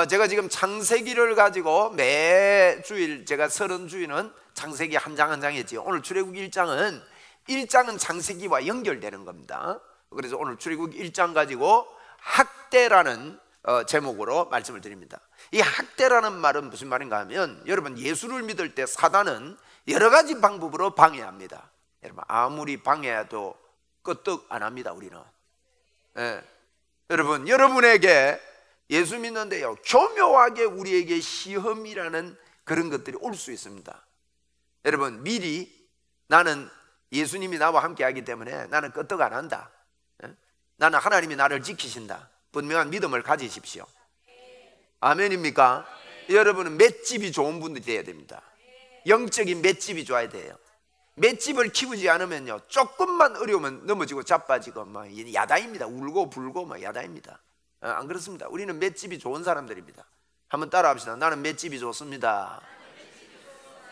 제가 지금 창세기를 가지고 매주일 제가 30주일은 창세기 한 장 한 장 했지요. 오늘 출애굽기 1장은 창세기와 연결되는 겁니다. 그래서 오늘 출애굽기 1장 가지고 학대라는 제목으로 말씀을 드립니다. 이 학대라는 말은 무슨 말인가 하면, 여러분 예수를 믿을 때 사단은 여러 가지 방법으로 방해합니다. 여러분 아무리 방해해도 끄떡 안 합니다. 우리는 여러분, 여러분에게 예수 믿는데요, 교묘하게 우리에게 시험이라는 그런 것들이 올 수 있습니다. 여러분, 미리 나는 예수님이 나와 함께 하기 때문에 나는 끄떡 안 한다, 나는 하나님이 나를 지키신다, 분명한 믿음을 가지십시오. 아멘입니까? 여러분은 맷집이 좋은 분들이 돼야 됩니다. 영적인 맷집이 좋아야 돼요. 맷집을 키우지 않으면요, 조금만 어려우면 넘어지고 자빠지고 막 야단입니다. 울고 불고 막 야단입니다. 안 그렇습니다. 우리는 맷집이 좋은 사람들입니다. 한번 따라합시다. 나는 맷집이 좋습니다.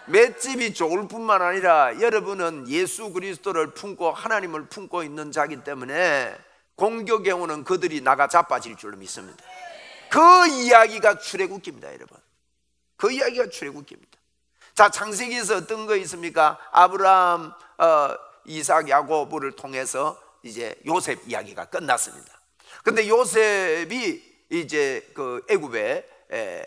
맷집이 좋을 뿐만 아니라 여러분은 예수 그리스도를 품고 하나님을 품고 있는 자이기 때문에 공격에 오는 그들이 나가 자빠질 줄로 믿습니다. 그 이야기가 출애굽기입니다. 여러분, 그 이야기가 출애굽기입니다. 자, 창세기에서 어떤 거 있습니까? 아브라함, 이삭, 야곱을 통해서 이제 요셉 이야기가 끝났습니다. 근데 요셉이 이제 그 애굽에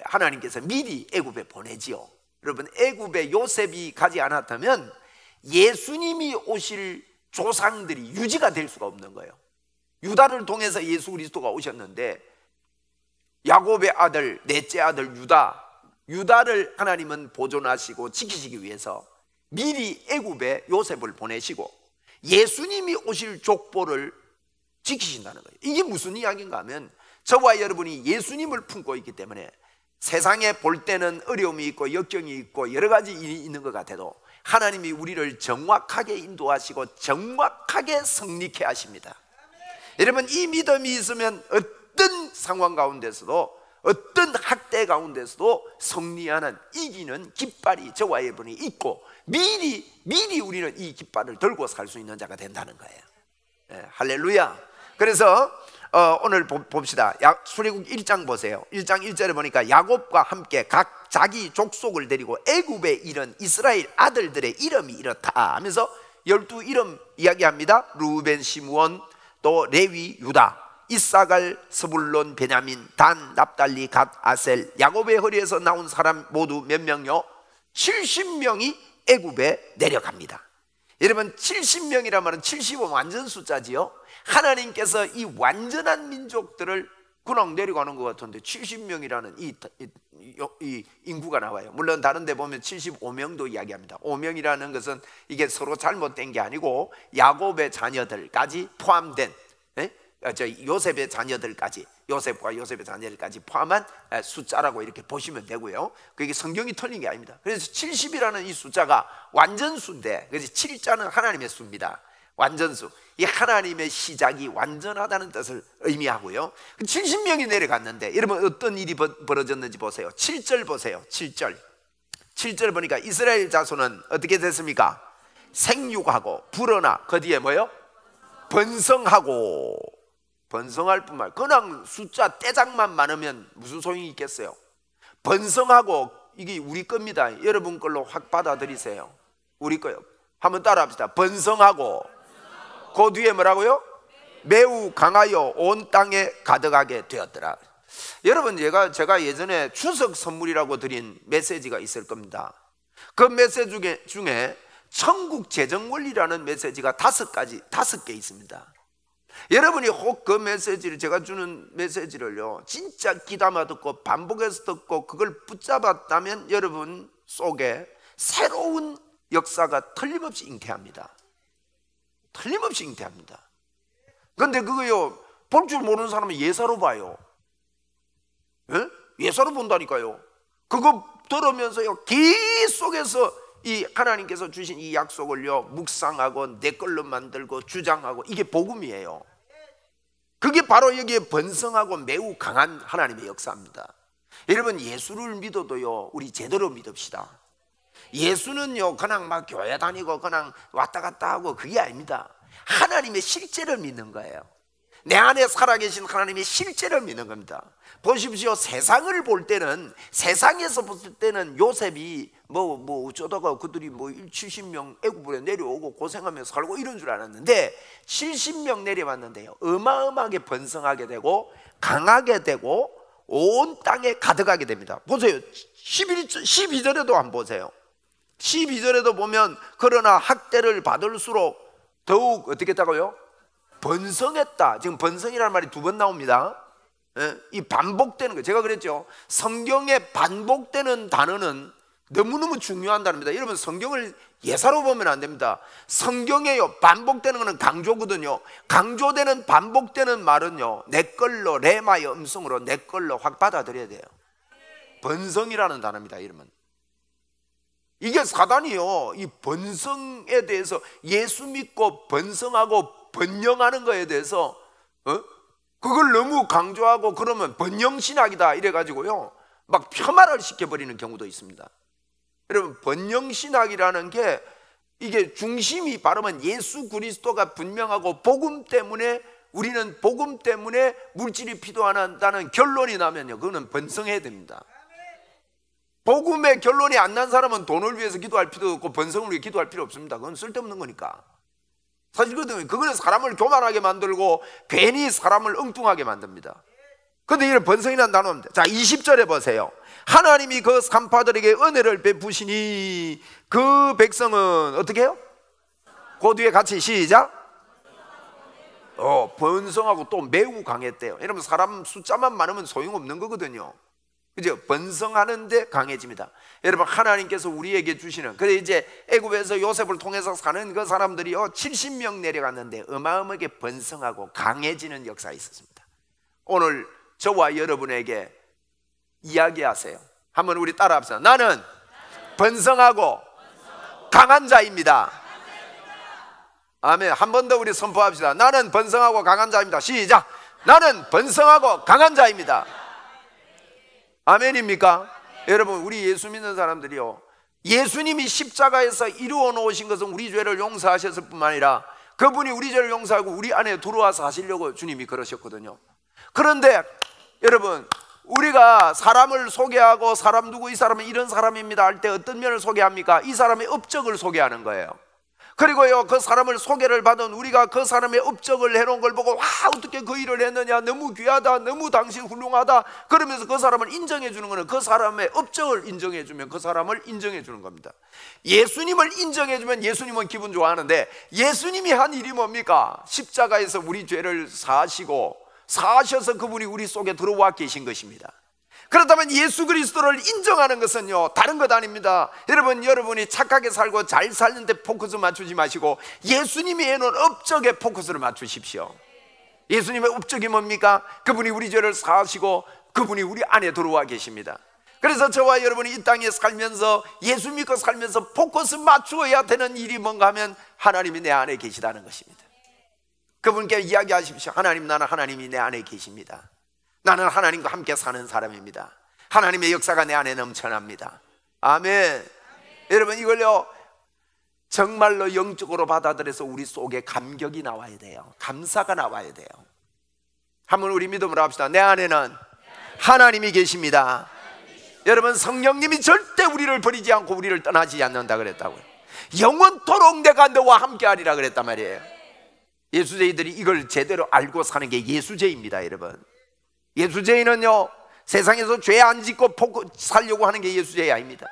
하나님께서 미리 애굽에 보내지요. 여러분, 애굽에 요셉이 가지 않았다면 예수님이 오실 조상들이 유지가 될 수가 없는 거예요. 유다를 통해서 예수 그리스도가 오셨는데, 야곱의 아들, 넷째 아들 유다를 하나님은 보존하시고 지키시기 위해서 미리 애굽에 요셉을 보내시고 예수님이 오실 족보를 지키신다는 거예요. 이게 무슨 이야기인가 하면, 저와 여러분이 예수님을 품고 있기 때문에 세상에 볼 때는 어려움이 있고 역경이 있고 여러 가지 일이 있는 것 같아도 하나님이 우리를 정확하게 인도하시고 정확하게 성립케 하십니다. 여러분, 이 믿음이 있으면 어떤 상황 가운데서도, 어떤 학대 가운데서도 승리하는, 이기는 깃발이 저와 여러분이 있고 미리 우리는 이 깃발을 들고 살 수 있는 자가 된다는 거예요. 할렐루야. 그래서 오늘 봅시다. 출애굽 1장 보세요. 1장 1절에 보니까 야곱과 함께 각 자기 족속을 데리고 애굽에 이른 이스라엘 아들들의 이름이 이렇다 하면서 12 이름 이야기합니다. 루벤, 시므온, 또 레위, 유다, 이사갈, 스불론, 베냐민, 단, 납달리, 갓, 아셀. 야곱의 허리에서 나온 사람 모두 몇 명요? 70명이 애굽에 내려갑니다. 여러분, 70명이란 말은 70은 완전 숫자지요. 하나님께서 이 완전한 민족들을 그냥 내려가는 것 같은데 70명이라는 이 인구가 나와요. 물론 다른 데 보면 75명도 이야기합니다. 5명이라는 것은 이게 서로 잘못된 게 아니고 야곱의 자녀들까지 포함된, 요셉의 자녀들까지, 요셉과 요셉의 자녀들까지 포함한 숫자라고 이렇게 보시면 되고요. 그게 성경이 틀린 게 아닙니다. 그래서 70이라는 이 숫자가 완전수인데, 그래서 7자는 하나님의 수입니다. 완전수, 이 하나님의 시작이 완전하다는 뜻을 의미하고요. 70명이 내려갔는데 여러분 어떤 일이 벌어졌는지 보세요. 7절 보세요. 7절 보니까 이스라엘 자손은 어떻게 됐습니까? 생육하고 불어나, 그 뒤에 뭐요? 번성하고. 번성할 뿐만, 그냥 숫자 떼장만 많으면 무슨 소용이 있겠어요? 번성하고, 이게 우리 겁니다. 여러분 걸로 확 받아들이세요. 우리 거요. 한번 따라합시다. 번성하고, 그 뒤에 뭐라고요? 매우 강하여 온 땅에 가득하게 되었더라. 여러분, 제가 예전에 추석 선물이라고 드린 메시지가 있을 겁니다. 그 메시지 중에 천국 재정 원리라는 메시지가 5개 있습니다. 여러분이 혹 그 메시지를, 제가 주는 메시지를요, 진짜 귀담아 듣고 반복해서 듣고 그걸 붙잡았다면 여러분 속에 새로운 역사가 틀림없이 잉태합니다. 틀림없이 잉태합니다. 그런데 그거요, 볼 줄 모르는 사람은 예사로 봐요. 예사로 본다니까요. 그거 들으면서요, 계속해서 이 하나님께서 주신 이 약속을요 묵상하고 내 걸로 만들고 주장하고, 이게 복음이에요. 그게 바로 여기에 번성하고 매우 강한 하나님의 역사입니다. 여러분, 예수를 믿어도요 우리 제대로 믿읍시다. 예수는요 그냥 막 교회 다니고 그냥 왔다 갔다 하고 그게 아닙니다. 하나님의 실제를 믿는 거예요. 내 안에 살아계신 하나님의 실제를 믿는 겁니다. 보십시오. 세상을 볼 때는, 세상에서 봤을 때는 요셉이 뭐 어쩌다가 그들이 70명 애굽으로 내려오고 고생하며 살고 이런 줄 알았는데 70명 내려왔는데요, 어마어마하게 번성하게 되고 강하게 되고 온 땅에 가득하게 됩니다. 보세요. 12절에도 한번 보세요. 12절에도 보면 그러나 학대를 받을수록 더욱 어떻게 했다고요? 번성했다. 지금 번성이라는 말이 2번 나옵니다. 이 반복되는 거, 제가 그랬죠. 성경에 반복되는 단어는 너무너무 중요한 단어입니다. 여러분, 성경을 예사로 보면 안 됩니다. 성경에요, 반복되는 것은 강조거든요. 강조되는 반복되는 말은요, 내 걸로, 레마의 음성으로 내 걸로 확 받아들여야 돼요. 번성이라는 단어입니다. 이러면 이게 사단이요, 이 번성에 대해서, 예수 믿고 번성하고 번영하는 거에 대해서 그걸 너무 강조하고 그러면 번영신학이다 이래가지고요 막 폄하를 시켜버리는 경우도 있습니다. 여러분, 번영신학이라는 게 이게 중심이 바르면 예수 그리스도가 분명하고 복음 때문에, 우리는 복음 때문에 물질이 필요하다는 결론이 나면요, 그거는 번성해야 됩니다. 복음의 결론이 안 난 사람은 돈을 위해서 기도할 필요도 없고 번성을 위해 기도할 필요 없습니다. 그건 쓸데없는 거니까. 사실 그거는 사람을 교만하게 만들고 괜히 사람을 엉뚱하게 만듭니다. 그런데 이런 번성이라는 단어입니다. 자, 20절에 보세요. 하나님이 그 산파들에게 은혜를 베푸시니 그 백성은 어떻게 해요? 그 뒤에 같이 시작. 번성하고 또 매우 강했대요. 여러분, 사람 숫자만 많으면 소용없는 거거든요. 그죠? 번성하는데 강해집니다. 여러분, 하나님께서 우리에게 주시는, 그래 이제 애굽에서 요셉을 통해서 사는 그 사람들이요 70명 내려갔는데 어마어마하게 번성하고 강해지는 역사가 있었습니다. 오늘 저와 여러분에게 이야기하세요. 한번 우리 따라합시다. 나는 번성하고 강한 자입니다. 아멘. 한 번 더 우리 선포합시다. 나는 번성하고 강한 자입니다. 시작. 나는 번성하고 강한 자입니다. 아멘입니까? 여러분, 우리 예수 믿는 사람들이요, 예수님이 십자가에서 이루어 놓으신 것은 우리 죄를 용서하셨을 뿐만 아니라 그분이 우리 죄를 용서하고 우리 안에 들어와서 하시려고 주님이 그러셨거든요. 그런데 여러분, 우리가 사람을 소개하고 사람 누구 이 사람은 이런 사람입니다 할 때 어떤 면을 소개합니까? 이 사람의 업적을 소개하는 거예요. 그리고요, 그 사람을 소개를 받은 우리가 그 사람의 업적을 해놓은 걸 보고, 와, 어떻게 그 일을 했느냐, 너무 귀하다, 너무 당신 훌륭하다, 그러면서 그 사람을 인정해 주는 거는 그 사람의 업적을 인정해 주면 그 사람을 인정해 주는 겁니다. 예수님을 인정해 주면 예수님은 기분 좋아하는데, 예수님이 한 일이 뭡니까? 십자가에서 우리 죄를 사셔서 그분이 우리 속에 들어와 계신 것입니다. 그렇다면 예수 그리스도를 인정하는 것은요, 다른 것 아닙니다. 여러분이 착하게 살고 잘 살는데 포커스 맞추지 마시고 예수님이 해놓은 업적에 포커스를 맞추십시오. 예수님의 업적이 뭡니까? 그분이 우리 죄를 사하시고 그분이 우리 안에 들어와 계십니다. 그래서 저와 여러분이 이 땅에 살면서 예수 믿고 살면서 포커스 맞추어야 되는 일이 뭔가 하면 하나님이 내 안에 계시다는 것입니다. 그분께 이야기하십시오. 하나님, 나는 하나님이 내 안에 계십니다. 나는 하나님과 함께 사는 사람입니다. 하나님의 역사가 내 안에 넘쳐납니다. 아멘. 여러분, 이걸요 정말로 영적으로 받아들여서 우리 속에 감격이 나와야 돼요. 감사가 나와야 돼요. 한번 우리 믿음으로 합시다. 내 안에는 하나님이 계십니다. 여러분, 성령님이 절대 우리를 버리지 않고 우리를 떠나지 않는다 그랬다고요. 영원토록 내가 너와 함께 하리라 그랬단 말이에요. 예수제이들이 이걸 제대로 알고 사는 게 예수제입니다. 여러분, 예수제인은요 세상에서 죄 안 짓고 살려고 하는 게 예수제이 아닙니다.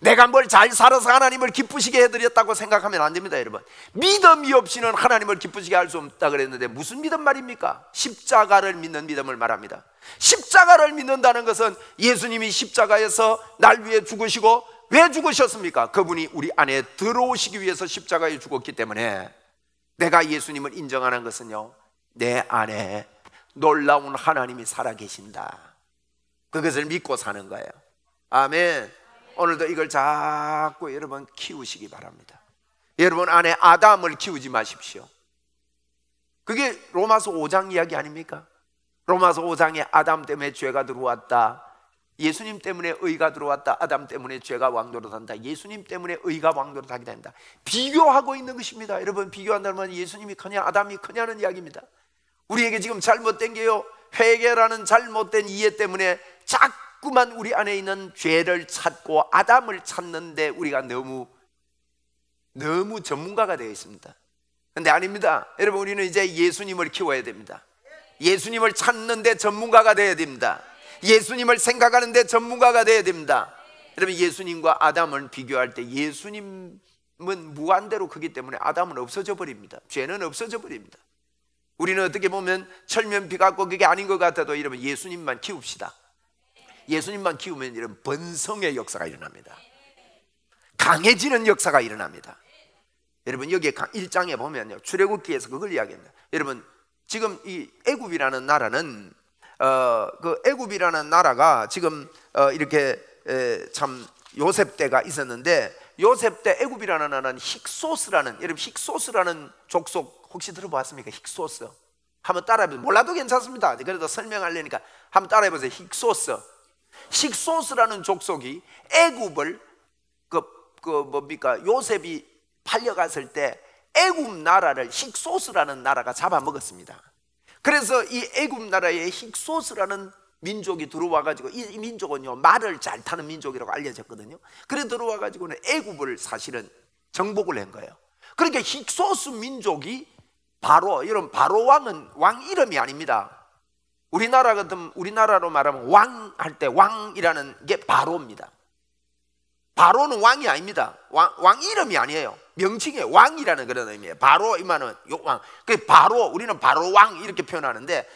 내가 뭘 잘 살아서 하나님을 기쁘시게 해드렸다고 생각하면 안 됩니다. 여러분, 믿음이 없이는 하나님을 기쁘시게 할 수 없다 그랬는데 무슨 믿음 말입니까? 십자가를 믿는 믿음을 말합니다. 십자가를 믿는다는 것은 예수님이 십자가에서 날 위해 죽으시고, 왜 죽으셨습니까? 그분이 우리 안에 들어오시기 위해서 십자가에 죽었기 때문에 내가 예수님을 인정하는 것은요, 내 안에 놀라운 하나님이 살아계신다, 그것을 믿고 사는 거예요. 아멘. 오늘도 이걸 자꾸 여러분 키우시기 바랍니다. 여러분 안에 아담을 키우지 마십시오. 그게 로마서 5장 이야기 아닙니까? 로마서 5장에 아담 때문에 죄가 들어왔다, 예수님 때문에 의가 들어왔다, 아담 때문에 죄가 왕노릇한다, 예수님 때문에 의가 왕노릇하게 된다, 비교하고 있는 것입니다. 여러분, 비교한다면 예수님이 크냐 아담이 크냐는 이야기입니다. 우리에게 지금 잘못된 게요, 회개라는 잘못된 이해 때문에 자꾸만 우리 안에 있는 죄를 찾고 아담을 찾는데 우리가 너무 전문가가 되어 있습니다. 그런데 아닙니다. 여러분, 우리는 이제 예수님을 키워야 됩니다. 예수님을 찾는데 전문가가 되어야 됩니다. 예수님을 생각하는데 전문가가 되어야 됩니다. 여러분, 예수님과 아담을 비교할 때 예수님은 무한대로 크기 때문에 아담은 없어져 버립니다. 죄는 없어져 버립니다. 우리는 어떻게 보면 철면피 같고 그게 아닌 것 같아도 여러분, 예수님만 키웁시다. 예수님만 키우면 여러분, 번성의 역사가 일어납니다. 강해지는 역사가 일어납니다. 여러분, 여기 1장에 보면요, 출애굽기에서 그걸 이야기합니다. 여러분, 지금 이 애굽이라는 나라는 그 애굽이라는 나라가 지금 이렇게 참 요셉 때가 있었는데, 요셉 때 애굽이라는 나라는 힉소스라는, 여러분 힉소스라는 족속 혹시 들어봤습니까? 힉소스 한번 따라해보세요. 몰라도 괜찮습니다. 그래도 설명하려니까 한번 따라해보세요. 힉소스라는 족속이 애굽을 뭡니까, 요셉이 팔려갔을 때 애굽 나라를 힉소스라는 나라가 잡아먹었습니다. 그래서 이 애굽 나라에 힉소스라는 민족이 들어와가지고, 이 민족은요 말을 잘 타는 민족이라고 알려졌거든요. 그래 들어와가지고는 애굽을 사실은 정복을 한 거예요. 그러니까 힉소스 민족이 바로, 여러분, 바로 왕은 왕 이름이 아닙니다. 우리나라 같은, 우리나라로 말하면 왕 할 때 왕이라는 게 바로입니다. 바로는 왕이 아닙니다. 왕 이름이 아니에요. 명칭이에요. 왕이라는 그런 의미예요. 바로 이만은 왕. 그 바로, 우리는 바로 왕 이렇게 표현하는데,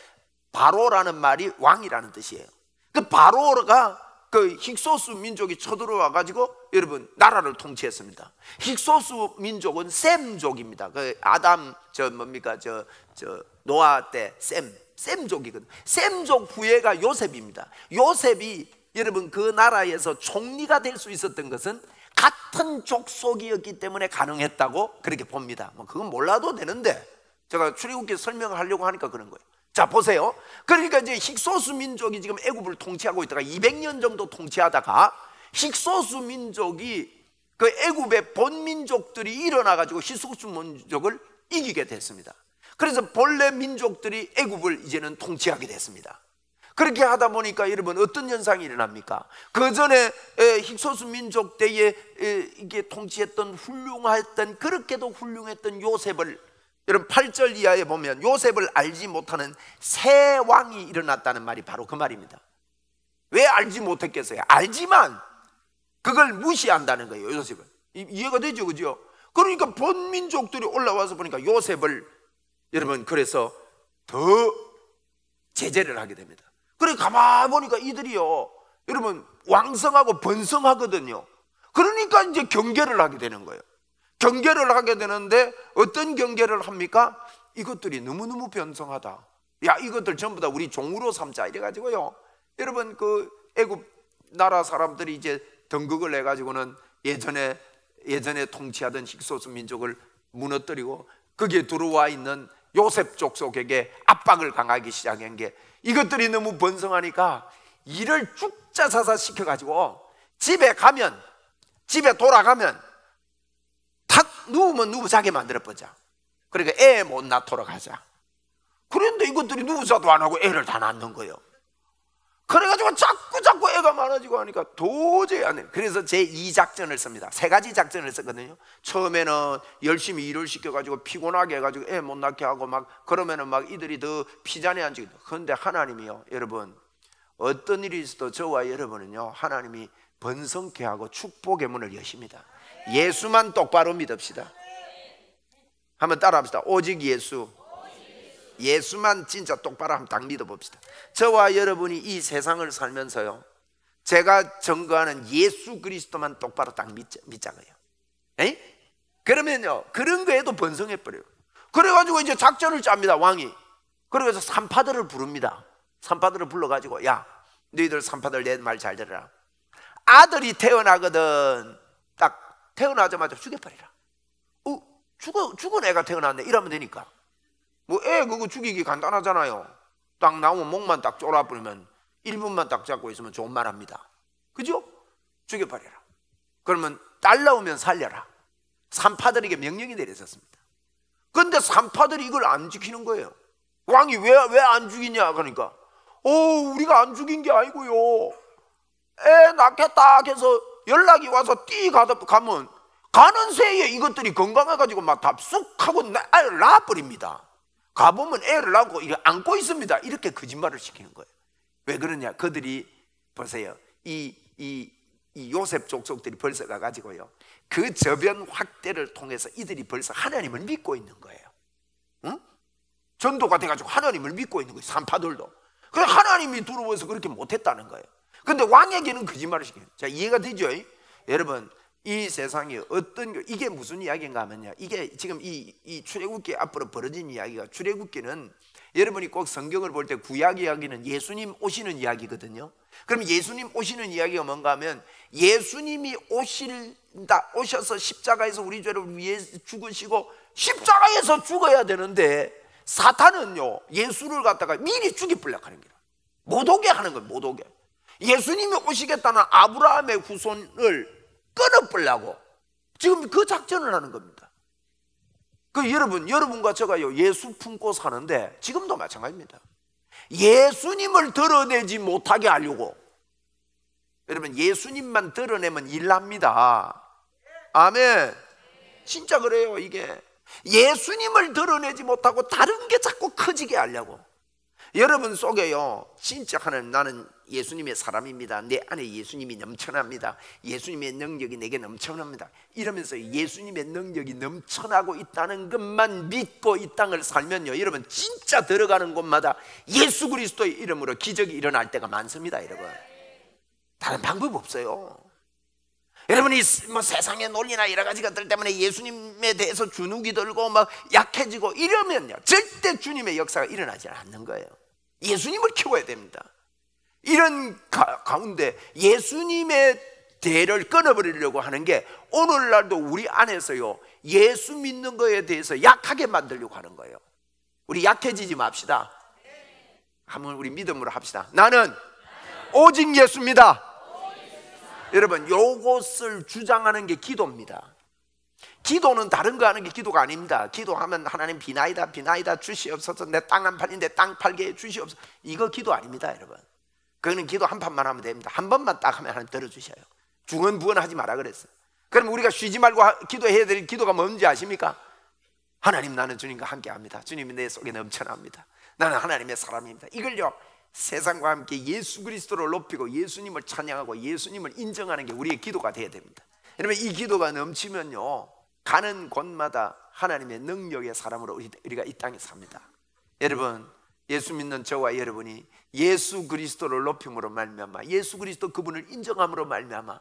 바로라는 말이 왕이라는 뜻이에요. 그 바로가 그 힉소스 민족이 쳐들어와 가지고 여러분 나라를 통치했습니다. 힉소스 민족은 셈족입니다. 그 아담 노아 때 셈족이거든. 셈족 후예가 요셉입니다. 요셉이 여러분 그 나라에서 총리가 될 수 있었던 것은 같은 족속이었기 때문에 가능했다고 그렇게 봅니다. 뭐 그건 몰라도 되는데 제가 출애굽기 설명을 하려고 하니까 그런 거예요. 자, 보세요. 그러니까 이제 힉소스 민족이 지금 애굽을 통치하고 있다가 200년 정도 통치하다가 힉소스 민족이 그 애굽의 본민족들이 일어나가지고 힉소스 민족을 이기게 됐습니다. 그래서 본래 민족들이 애굽을 이제는 통치하게 됐습니다. 그렇게 하다 보니까 여러분 어떤 현상이 일어납니까? 그 전에 힉소스 민족 때에 이게 통치했던 훌륭했던, 그렇게도 훌륭했던 요셉을, 여러분 8절 이하에 보면 요셉을 알지 못하는 새 왕이 일어났다는 말이 바로 그 말입니다. 왜 알지 못했겠어요? 알지만 그걸 무시한다는 거예요. 요셉을. 이해가 되죠, 그죠? 그러니까 본민족들이 올라와서 보니까 요셉을 여러분 그래서 더 제재를 하게 됩니다. 그래 가만 보니까 이들이요 여러분 왕성하고 번성하거든요. 그러니까 이제 경계를 하게 되는 거예요. 경계를 하게 되는데 어떤 경계를 합니까? 이것들이 너무너무 변성하다. 야, 이것들 전부 다 우리 종으로 삼자 이래가지고요 여러분 그 애굽 나라 사람들이 이제 등극을 해가지고는 예전에 통치하던 힉소스 민족을 무너뜨리고 거기에 들어와 있는 요셉 족속에게 압박을 강하기 시작한 게, 이것들이 너무 번성하니까 일을 쭉자사사 시켜가지고 집에 돌아가면 탁 누우면 누워자게 만들어보자. 그러니까 애 못 낳도록 하자. 그런데 이것들이 누워자도 안 하고 애를 다 낳는 거예요. 그래가지고 자꾸 애가 많아지고 하니까 도저히 안 돼요. 그래서 제2작전을 씁니다. 3가지 작전을 썼거든요. 처음에는 열심히 일을 시켜가지고 피곤하게 해가지고 애 못 낳게 하고 막 그러면은 막 이들이 더 피잔에 앉게 돼요. 그런데 하나님이요 여러분 어떤 일이 있어도 저와 여러분은요 하나님이 번성케 하고 축복의 문을 여십니다. 예수만 똑바로 믿읍시다. 한번 따라합시다. 오직 예수. 예수만 진짜 똑바로 한번 딱 믿어봅시다. 저와 여러분이 이 세상을 살면서요 제가 증거하는 예수 그리스도만 똑바로 딱 믿자고요. 에이? 그러면요 그런 거에도 번성해버려요. 그래가지고 이제 작전을 짭니다 왕이. 그래서 산파들을 부릅니다. 산파들을 불러가지고 야 너희들 산파들 내 말 잘 들어라. 아들이 태어나거든. 딱 태어나자마자 죽여버리라. 죽은 애가 태어났네 이러면 되니까 뭐 애 그거 죽이기 간단하잖아요. 딱 나오면 목만 딱 졸아버리면 1분만 딱 잡고 있으면 좋은 말 합니다. 그죠? 죽여버려라. 그러면 딸 나오면 살려라. 산파들에게 명령이 내려졌습니다. 그런데 산파들이 이걸 안 지키는 거예요. 왕이 왜 안 죽이냐 그러니까 우리가 안 죽인 게 아니고요, 애 낳겠다 해서 연락이 와서 가면 가는 새에 이것들이 건강해가지고 막 다 쑥 하고 애를 낳아버립니다. 가보면 애를 낳고 안고 있습니다. 이렇게 거짓말을 시키는 거예요. 왜 그러냐? 그들이 보세요, 이 요셉 족속들이 벌써 가가지고요, 그 저변 확대를 통해서 이들이 벌써 하나님을 믿고 있는 거예요. 응? 전도가 돼가지고 하나님을 믿고 있는 거예요. 산파들도. 그래서 하나님이 들어와서 그렇게 못했다는 거예요. 근데 왕에게는 거짓말을 시켜요. 자, 이해가 되죠? 여러분, 이 세상에 이게 무슨 이야기인가 하면요, 이게 지금 이 출애굽기 앞으로 벌어진 이야기가, 출애굽기는 여러분이 꼭 성경을 볼 때 구약 이야기는 예수님 오시는 이야기거든요. 그럼 예수님 오시는 이야기가 뭔가 하면, 예수님이 오셔서 십자가에서 우리 죄를 위해 죽으시고 십자가에서 죽어야 되는데, 사탄은요 예수를 갖다가 미리 죽이려고 하는 거예요. 못 오게 하는 거예요. 못 오게. 예수님이 오시겠다는 아브라함의 후손을 끊어버리려고 지금 그 작전을 하는 겁니다. 여러분과 제가요 예수 품고 사는데 지금도 마찬가지입니다. 예수님을 드러내지 못하게 하려고, 여러분, 예수님만 드러내면 일납니다. 아멘. 진짜 그래요. 이게 예수님을 드러내지 못하고 다른 게 자꾸 커지게 하려고. 여러분 속에요 진짜 나는 예수님의 사람입니다, 내 안에 예수님이 넘쳐납니다, 예수님의 능력이 내게 넘쳐납니다, 이러면서 예수님의 능력이 넘쳐나고 있다는 것만 믿고 이 땅을 살면요, 여러분 진짜 들어가는 곳마다 예수 그리스도의 이름으로 기적이 일어날 때가 많습니다. 여러분, 다른 방법 없어요. 여러분이 뭐 세상의 논리나 여러 가지 것들 때문에 예수님에 대해서 주눅이 들고 막 약해지고 이러면요, 절대 주님의 역사가 일어나지 않는 거예요. 예수님을 키워야 됩니다. 이런 가운데 예수님의 대를 끊어버리려고 하는 게 오늘날도 우리 안에서요 예수 믿는 거에 대해서 약하게 만들려고 하는 거예요. 우리 약해지지 맙시다. 한번 우리 믿음으로 합시다. 나는 오직 예수입니다. 여러분, 요것을 주장하는 게 기도입니다. 기도는 다른 거 하는 게 기도가 아닙니다. 기도하면 하나님 비나이다 주시옵소서, 내 땅 한 판인데 땅 팔게 주시옵소서, 이거 기도 아닙니다. 여러분, 그거는 기도 한 판만 하면 됩니다. 한 번만 딱 하면 하나님 들어주셔요. 중언부언하지 마라 그랬어요. 그럼 우리가 쉬지 말고 기도해야 될 기도가 뭔지 아십니까? 하나님, 나는 주님과 함께합니다. 주님이 내 속에 넘쳐납니다. 나는 하나님의 사람입니다. 이걸요 세상과 함께 예수 그리스도를 높이고 예수님을 찬양하고 예수님을 인정하는 게 우리의 기도가 돼야 됩니다. 여러분, 이 기도가 넘치면요 가는 곳마다 하나님의 능력의 사람으로 우리가 이 땅에 삽니다. 여러분, 예수 믿는 저와 여러분이 예수 그리스도를 높임으로 말미암아, 예수 그리스도 그분을 인정함으로 말미암아,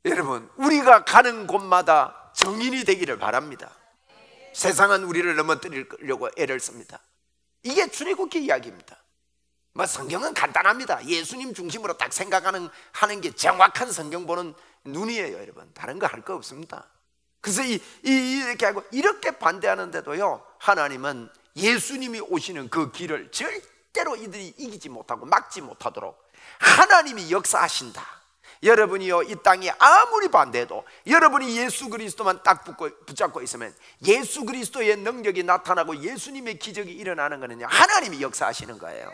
여러분 우리가 가는 곳마다 정인이 되기를 바랍니다. 세상은 우리를 넘어뜨리려고 애를 씁니다. 이게 출애굽기 이야기입니다. 뭐 성경은 간단합니다. 예수님 중심으로 딱 생각하는 게 정확한 성경 보는 눈이에요. 여러분, 다른 거 할 거 없습니다. 그래서 이렇게 하고 이렇게 반대하는데도요 하나님은 예수님이 오시는 그 길을 절대로 이들이 이기지 못하고 막지 못하도록 하나님이 역사하신다. 여러분이요 이 땅이 아무리 반대해도 여러분이 예수 그리스도만 딱 붙잡고 있으면 예수 그리스도의 능력이 나타나고 예수님의 기적이 일어나는 거는요 하나님이 역사하시는 거예요.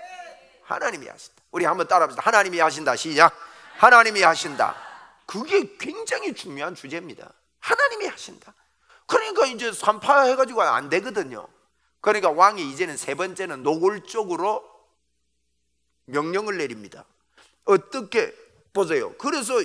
하나님이 하신다. 우리 한번 따라합시다. 하나님이 하신다. 시작. 하나님이 하신다. 그게 굉장히 중요한 주제입니다. 하나님이 하신다. 그러니까 이제 산파해가지고 안 되거든요. 그러니까 왕이 이제는 세 번째는 노골적으로 명령을 내립니다. 어떻게 보세요. 그래서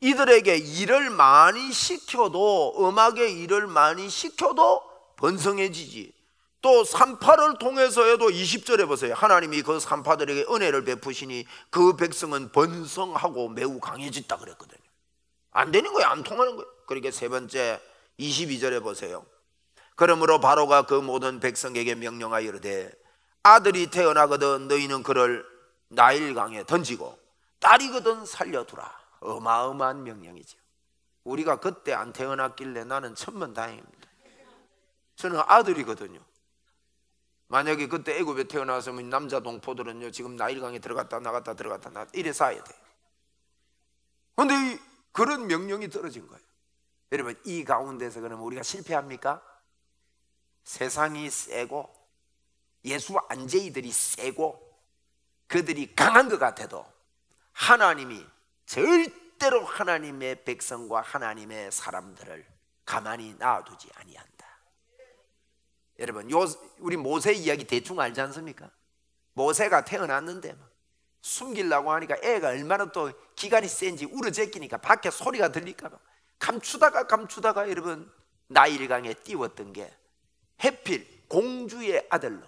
이들에게 일을 많이 시켜도, 음악의 일을 많이 시켜도 번성해지지. 또 산파를 통해서 해도 20절에 보세요. 하나님이 그 산파들에게 은혜를 베푸시니 그 백성은 번성하고 매우 강해졌다 그랬거든요. 안 되는 거예요. 안 통하는 거예요. 그러니까 세 번째 22절에 보세요. 그러므로 바로가 그 모든 백성에게 명령하여 이르되 아들이 태어나거든 너희는 그를 나일강에 던지고 딸이거든 살려두라. 어마어마한 명령이죠. 우리가 그때 안 태어났길래 나는 천만다행입니다. 저는 아들이거든요. 만약에 그때 애굽에 태어났으면 남자 동포들은요 지금 나일강에 들어갔다 나갔다 들어갔다 나갔다 이래 사야 돼요. 그런데 그런 명령이 떨어진 거예요. 여러분, 이 가운데서 그러면 우리가 실패합니까? 세상이 세고 예수 안제이들이 세고 그들이 강한 것 같아도 하나님이 절대로 하나님의 백성과 하나님의 사람들을 가만히 놔두지 아니한다. 여러분, 우리 모세 이야기 대충 알지 않습니까? 모세가 태어났는데 숨기려고 하니까 애가 얼마나 또 기관이 센지 울어제끼니까 밖에 소리가 들릴까 봐 감추다가 여러분 나일강에 띄웠던 게 해필 공주의 아들로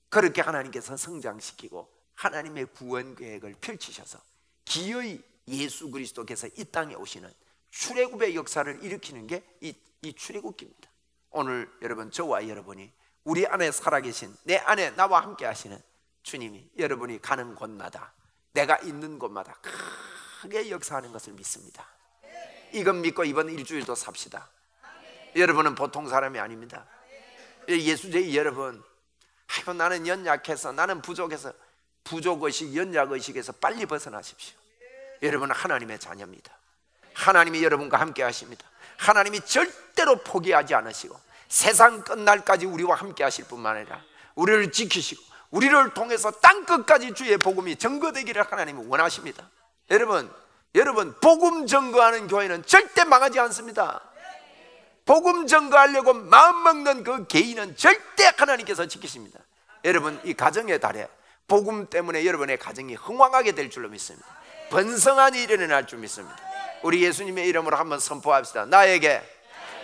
그렇게 하나님께서 성장시키고 하나님의 구원 계획을 펼치셔서 기어이 예수 그리스도께서 이 땅에 오시는 출애굽의 역사를 일으키는 게 이 출애굽기입니다. 오늘 여러분, 저와 여러분이 우리 안에 살아계신, 내 안에 나와 함께 하시는 주님이 여러분이 가는 곳마다, 내가 있는 곳마다 크게 역사하는 것을 믿습니다. 이건 믿고 이번 일주일도 삽시다. 여러분은 보통 사람이 아닙니다. 예수제의 여러분, 아이고 나는 연약해서, 나는 부족해서, 부족의식, 연약의식에서 빨리 벗어나십시오. 여러분은 하나님의 자녀입니다. 하나님이 여러분과 함께 하십니다. 하나님이 절대로 포기하지 않으시고 세상 끝날까지 우리와 함께 하실 뿐만 아니라 우리를 지키시고 우리를 통해서 땅끝까지 주의 복음이 증거되기를 하나님은 원하십니다. 여러분 복음 증거하는 교회는 절대 망하지 않습니다. 복음 증거하려고 마음먹는 그 개인은 절대 하나님께서 지키십니다. 여러분, 이 가정의 달에 복음 때문에 여러분의 가정이 흥왕하게 될 줄로 믿습니다. 번성한 일이 일어날 줄 믿습니다. 우리 예수님의 이름으로 한번 선포합시다. 나에게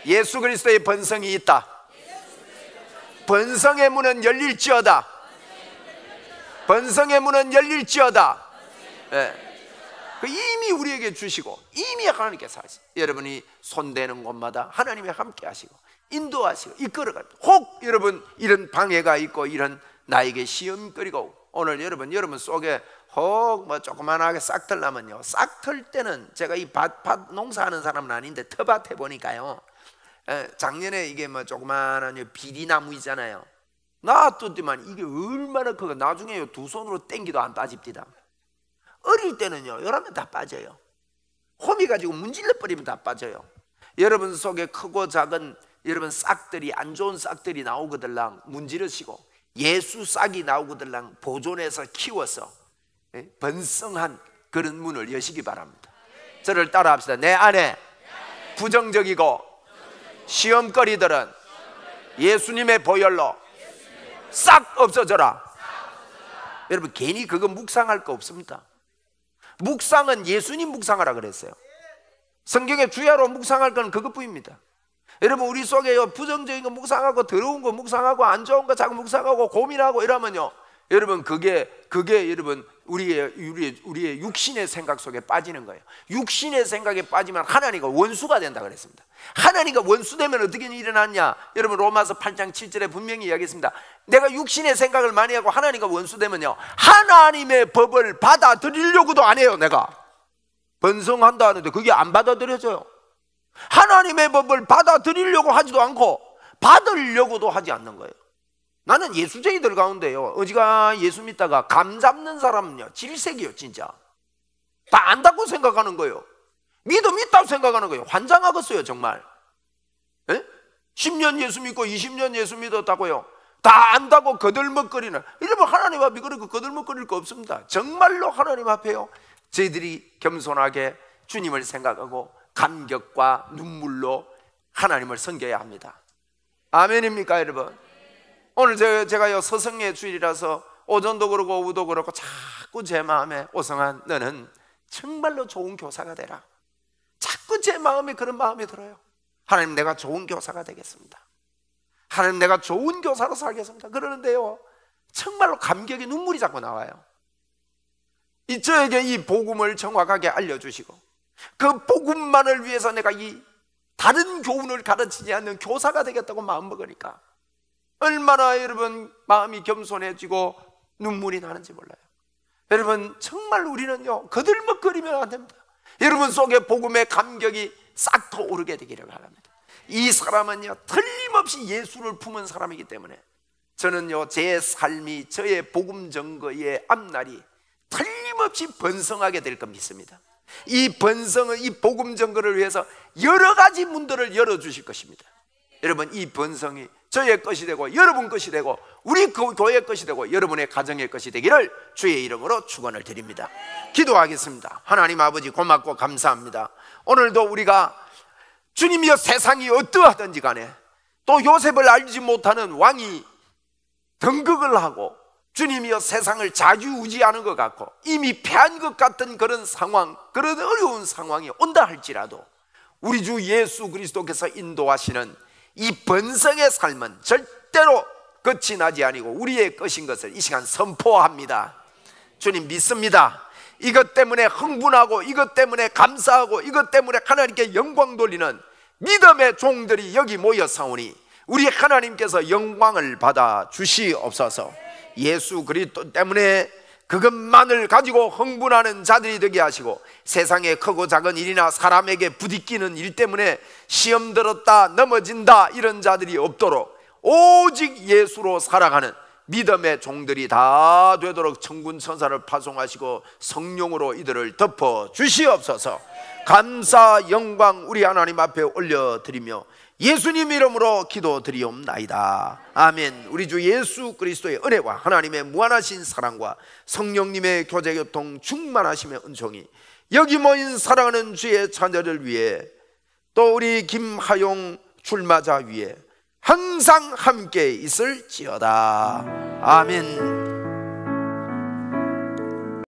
예수 그리스도의 번성이 있다. 번성의 문은 열릴지어다. 번성의 문은 열릴지어다. 네. 이미 우리에게 주시고 이미 하나님께서 하시고, 여러분이 손대는 곳마다 하나님이 함께 하시고 인도하시고 이끌어갑니다. 혹 여러분 이런 방해가 있고 이런 나에게 시험거리고, 오늘 여러분 속에 혹 뭐 조그만하게 싹틀 나면요, 싹틀 때는 제가 이 밭 농사하는 사람은 아닌데 텃밭 해보니까요, 작년에 이게 뭐 조그만한 비리나무 있잖아요. 놔뒀더만 이게 얼마나 크고 나중에 두 손으로 땡기도 안 빠집니다. 어릴 때는요 여러분 다 빠져요. 호미 가지고 문질러 버리면 다 빠져요. 여러분 속에 크고 작은 여러분 싹들이, 안 좋은 싹들이 나오거들랑 문지르시고 예수 싹이 나오거들랑 보존해서 키워서 번성한 그런 문을 여시기 바랍니다. 저를 따라 합시다. 내 안에 부정적이고 시험거리들은 예수님의 보혈로 싹 없어져라. 여러분 괜히 그거 묵상할 거 없습니다. 묵상은 예수님 묵상하라 그랬어요. 성경에 주야로 묵상할 건 그것뿐입니다. 여러분 우리 속에 부정적인 거 묵상하고 더러운 거 묵상하고 안 좋은 거 자꾸 묵상하고 고민하고 이러면요, 여러분 그게 여러분 우리의 육신의 생각 속에 빠지는 거예요. 육신의 생각에 빠지면 하나님과 원수가 된다 그랬습니다. 하나님과 원수되면 어떻게 일어났냐? 여러분 로마서 8장 7절에 분명히 이야기했습니다. 내가 육신의 생각을 많이 하고 하나님과 원수되면요, 하나님의 법을 받아들이려고도 안 해요. 내가 번성한다 하는데 그게 안 받아들여져요. 하나님의 법을 받아들이려고 하지도 않고 받으려고도 하지 않는 거예요. 나는 예수쟁이들 가운데요, 어지가 예수 믿다가 감 잡는 사람은요 질색이요. 진짜 다 안다고 생각하는 거예요. 믿다고 생각하는 거예요. 환장하겠어요 정말. 10년 예수 믿고 20년 예수 믿었다고요, 다 안다고 거들먹거리는, 이러면 하나님 앞에 그렇게 거들먹거릴 거 없습니다. 정말로 하나님 앞에요 저희들이 겸손하게 주님을 생각하고 감격과 눈물로 하나님을 섬겨야 합니다. 아멘입니까 여러분? 오늘 제가요 서성의 주일이라서 오전도 그렇고 오후도 그렇고 자꾸 제 마음에, 오성환 너는 정말로 좋은 교사가 되라, 자꾸 제 마음에 그런 마음이 들어요. 하나님 내가 좋은 교사가 되겠습니다. 하나님 내가 좋은 교사로 살겠습니다. 그러는데요 정말로 감격의 눈물이 자꾸 나와요. 저에게 이 복음을 정확하게 알려주시고 그 복음만을 위해서 내가 이 다른 교훈을 가르치지 않는 교사가 되겠다고 마음먹으니까 얼마나 여러분 마음이 겸손해지고 눈물이 나는지 몰라요. 여러분 정말 우리는요 거들먹거리면 안 됩니다. 여러분 속에 복음의 감격이 싹 더 오르게 되기를 바랍니다. 이 사람은요 틀림없이 예수를 품은 사람이기 때문에 저는요 제 삶이, 저의 복음 증거의 앞날이 틀림없이 번성하게 될 것 믿습니다. 이 번성은 이 복음 증거를 위해서 여러 가지 문들을 열어주실 것입니다. 여러분 이 번성이 저의 것이 되고 여러분 것이 되고 우리 교회 것이 되고 여러분의 가정의 것이 되기를 주의 이름으로 축원을 드립니다. 기도하겠습니다. 하나님 아버지, 고맙고 감사합니다. 오늘도 우리가 주님이여 세상이 어떠하든지 간에 또 요셉을 알지 못하는 왕이 등극을 하고 주님이여 세상을 좌지우지하는 것 같고 이미 패한 것 같은 그런 상황, 그런 어려운 상황이 온다 할지라도 우리 주 예수 그리스도께서 인도하시는 이 번성의 삶은 절대로 끝이 나지 아니고 우리의 것인 것을 이 시간 선포합니다. 주님 믿습니다. 이것 때문에 흥분하고 이것 때문에 감사하고 이것 때문에 하나님께 영광 돌리는 믿음의 종들이 여기 모여 사오니 우리 하나님께서 영광을 받아 주시옵소서. 예수 그리스도 때문에 그것만을 가지고 흥분하는 자들이 되게 하시고 세상의 크고 작은 일이나 사람에게 부딪히는 일 때문에 시험 들었다 넘어진다 이런 자들이 없도록 오직 예수로 살아가는 믿음의 종들이 다 되도록 천군 천사를 파송하시고 성령으로 이들을 덮어 주시옵소서. 감사 영광 우리 하나님 앞에 올려드리며 예수님 이름으로 기도드리옵나이다. 아멘. 우리 주 예수 그리스도의 은혜와 하나님의 무한하신 사랑과 성령님의 교제교통 충만하심의 은총이 여기 모인 사랑하는 주의 자녀를 위해 또 우리 김하용 출마자 위에 항상 함께 있을지어다. 아멘.